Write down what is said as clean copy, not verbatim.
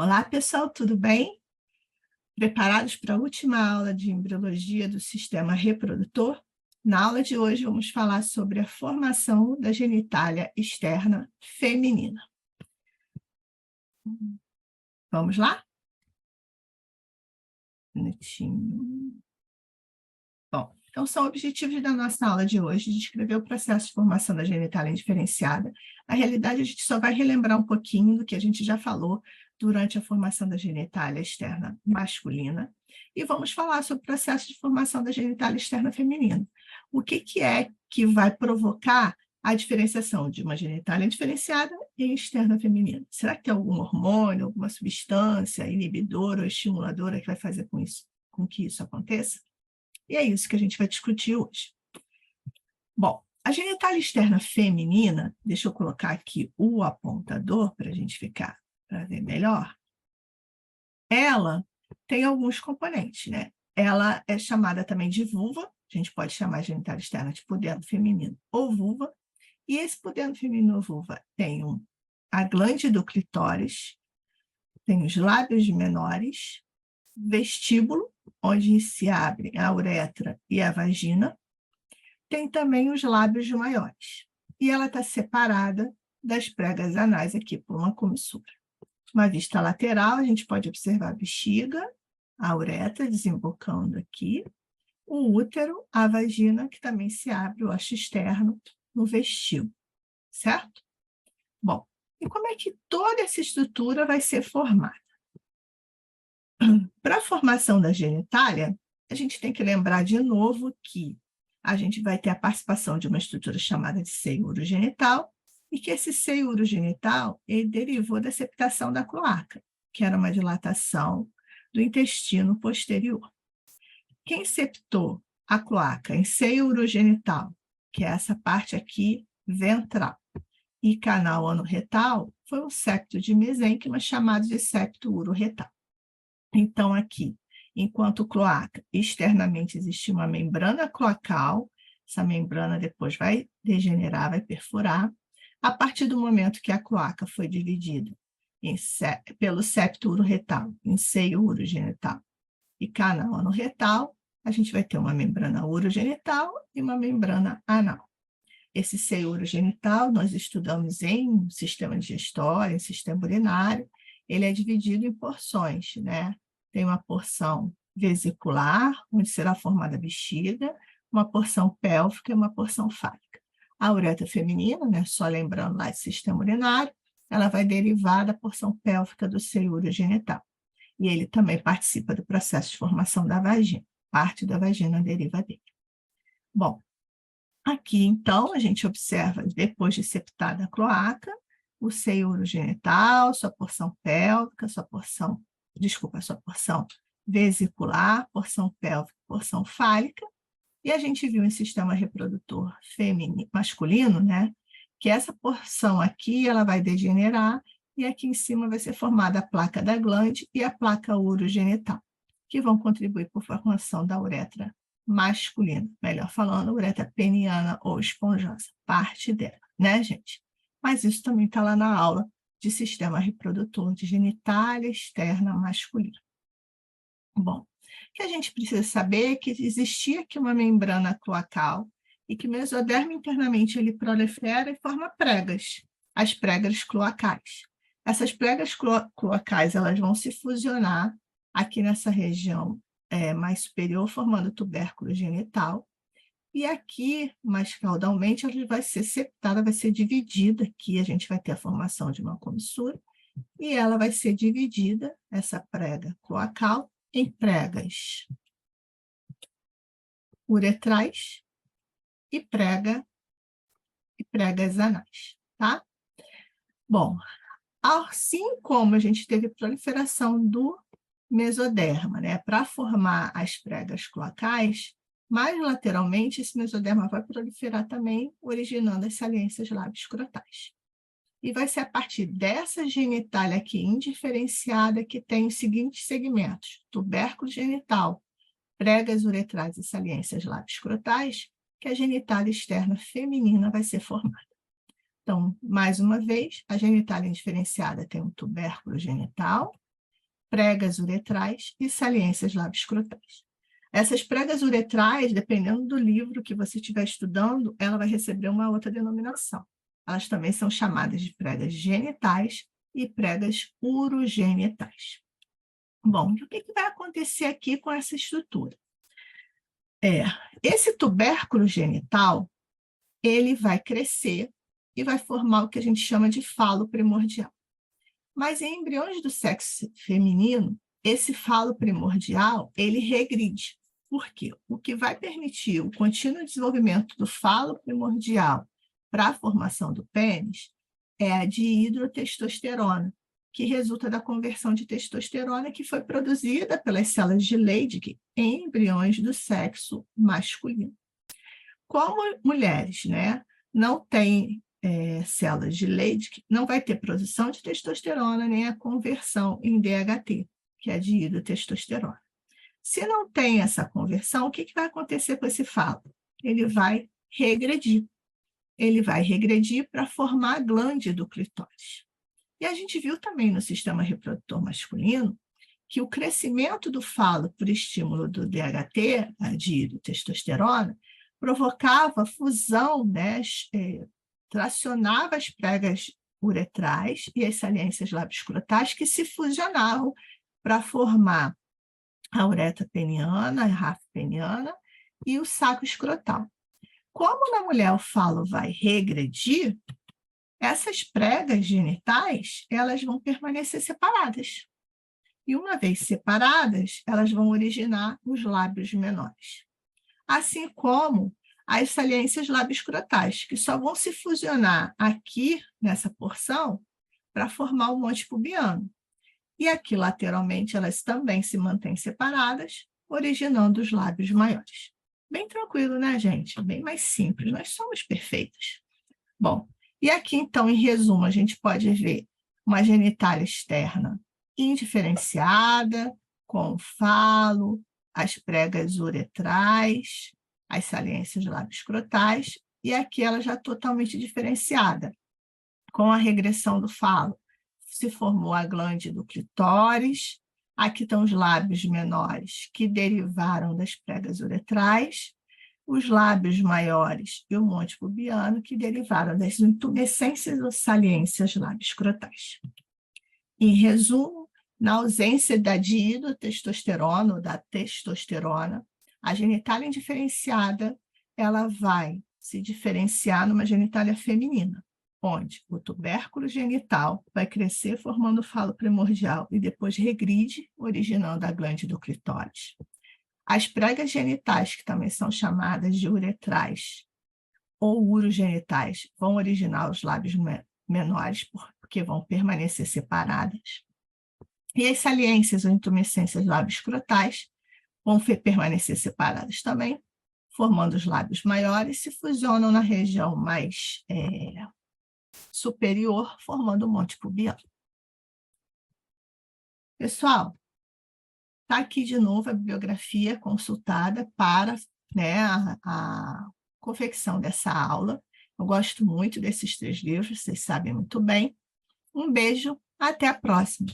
Olá, pessoal, tudo bem? Preparados para a última aula de embriologia do sistema reprodutor? Na aula de hoje, vamos falar sobre a formação da genitália externa feminina. Vamos lá? Um minutinho. Bom, então são objetivos da nossa aula de hoje, descrever o processo de formação da genitália indiferenciada. Na realidade, a gente só vai relembrar um pouquinho do que a gente já falou durante a formação da genitália externa masculina, e vamos falar sobre o processo de formação da genitália externa feminina. O que é que vai provocar a diferenciação de uma genitália diferenciada e externa feminina? Será que tem algum hormônio, alguma substância inibidora ou estimuladora que vai fazer com que isso aconteça? E é isso que a gente vai discutir hoje. Bom, a genitália externa feminina, deixa eu colocar aqui o apontador para a gente para ver melhor. Ela tem alguns componentes, né? Ela é chamada também de vulva, a gente pode chamar a genitália externa de pudendo feminino ou vulva, e esse pudendo feminino ou vulva tem a glande do clitóris, tem os lábios menores, vestíbulo, onde se abrem a uretra e a vagina, tem também os lábios maiores. E ela está separada das pregas anais aqui por uma comissura. Uma vista lateral, a gente pode observar a bexiga, a uretra desembocando aqui, o útero, a vagina, que também se abre, o haste externo, no vestíbulo, certo? Bom, e como é que toda essa estrutura vai ser formada? Para a formação da genitália, a gente tem que lembrar de novo que a gente vai ter a participação de uma estrutura chamada de seio urogenital, e que esse seio urogenital ele derivou da septação da cloaca, que era uma dilatação do intestino posterior. Quem septou a cloaca em seio urogenital, que é essa parte aqui ventral, e canal anorretal, foi o septo de mesênquima, chamado de septo uroretal. Então, aqui, enquanto cloaca, externamente existe uma membrana cloacal, essa membrana depois vai degenerar, vai perfurar. A partir do momento que a cloaca foi dividida pelo septo uroretal, em seio urogenital e canal anorretal, a gente vai ter uma membrana urogenital e uma membrana anal. Esse seio urogenital nós estudamos em sistema digestório, em sistema urinário, ele é dividido em porções, né? Tem uma porção vesicular, onde será formada a bexiga, uma porção pélvica e uma porção fálica. A uretra feminina, né, só lembrando lá de sistema urinário, ela vai derivar da porção pélvica do seio urogenital. E ele também participa do processo de formação da vagina. Parte da vagina deriva dele. Bom, aqui, então, a gente observa, depois de septada a cloaca, o seio urogenital, sua porção pélvica, sua porção vesicular, porção pélvica, porção fálica, e a gente viu em sistema reprodutor masculino, né, que essa porção aqui, ela vai degenerar, e aqui em cima vai ser formada a placa da glande e a placa urogenital, que vão contribuir para a formação da uretra masculina, melhor falando, uretra peniana ou esponjosa, parte dela, né, gente? Mas isso também está lá na aula de sistema reprodutor de genitália externa masculina. Bom, o que a gente precisa saber é que existia aqui uma membrana cloacal e que o mesodermo internamente ele prolifera e forma pregas, as pregas cloacais. Essas pregas cloacais elas vão se fusionar aqui nessa região mais superior, formando o tubérculo genital. E aqui, mais caudalmente, ela vai ser septada, vai ser dividida. Aqui a gente vai ter a formação de uma comissura, e ela vai ser dividida, essa prega cloacal, em pregas uretrais e pregas anais, tá? Bom, assim como a gente teve proliferação do mesoderma, né, para formar as pregas cloacais, mais lateralmente esse mesoderma vai proliferar também, originando as saliências lábio-escrotais. E vai ser a partir dessa genitália aqui indiferenciada que tem os seguintes segmentos: tubérculo genital, pregas uretrais e saliências lábio-escrotais, que a genitália externa feminina vai ser formada. Então, mais uma vez, a genitália indiferenciada tem um tubérculo genital, pregas uretrais e saliências labioscrotais. Essas pregas uretrais, dependendo do livro que você estiver estudando, ela vai receber uma outra denominação. Elas também são chamadas de pregas genitais e pregas urogenitais. Bom, e o que vai acontecer aqui com essa estrutura? Esse tubérculo genital, ele vai crescer e vai formar o que a gente chama de falo primordial. Mas em embriões do sexo feminino, esse falo primordial, ele regride. Por quê? O que vai permitir o contínuo desenvolvimento do falo primordial para a formação do pênis é a dihidrotestosterona, que resulta da conversão de testosterona que foi produzida pelas células de Leydig em embriões do sexo masculino. Como mulheres, não têm células de Leydig, não vai ter produção de testosterona nem a conversão em DHT, que é a dihidrotestosterona. Se não tem essa conversão, o que vai acontecer com esse falo? Ele vai regredir. Ele vai regredir para formar a glândula do clitóris. E a gente viu também no sistema reprodutor masculino que o crescimento do falo por estímulo do DHT, a dihidrotestosterona, provocava fusão, tracionava as pregas uretrais e as saliências labioscrotais que se fusionavam para formar a uretra peniana, a ráfia peniana e o saco escrotal. Como na mulher o falo vai regredir, essas pregas genitais, elas vão permanecer separadas. E uma vez separadas, elas vão originar os lábios menores. Assim como as saliências labioscrotais, que só vão se fusionar aqui, nessa porção, para formar o monte pubiano. E aqui, lateralmente, elas também se mantêm separadas, originando os lábios maiores. Bem tranquilo, né, gente? Bem mais simples. Nós somos perfeitos. Bom, e aqui, então, em resumo, a gente pode ver uma genitália externa indiferenciada, com o falo, as pregas uretrais, as saliências labioscrotais, e aqui ela já totalmente diferenciada, com a regressão do falo. Se formou a glândula do clitóris, aqui estão os lábios menores que derivaram das pregas uretrais, os lábios maiores e o monte pubiano que derivaram das intumescências ou saliências labioscrotais. Em resumo, na ausência da dihidrotestosterona ou da testosterona, a genitália indiferenciada ela vai se diferenciar numa genitália feminina, onde o tubérculo genital vai crescer formando o falo primordial e depois regride, originando a glândula do clitóris. As pregas genitais, que também são chamadas de uretrais ou urogenitais, vão originar os lábios menores, porque vão permanecer separadas. E as saliências ou intumescências labioscrotais vão permanecer separadas também, formando os lábios maiores, se fusionam na região mais superior, formando o monte pubiano. Pessoal, está aqui de novo a bibliografia consultada para a confecção dessa aula. Eu gosto muito desses 3 livros, vocês sabem muito bem. Um beijo, até a próxima!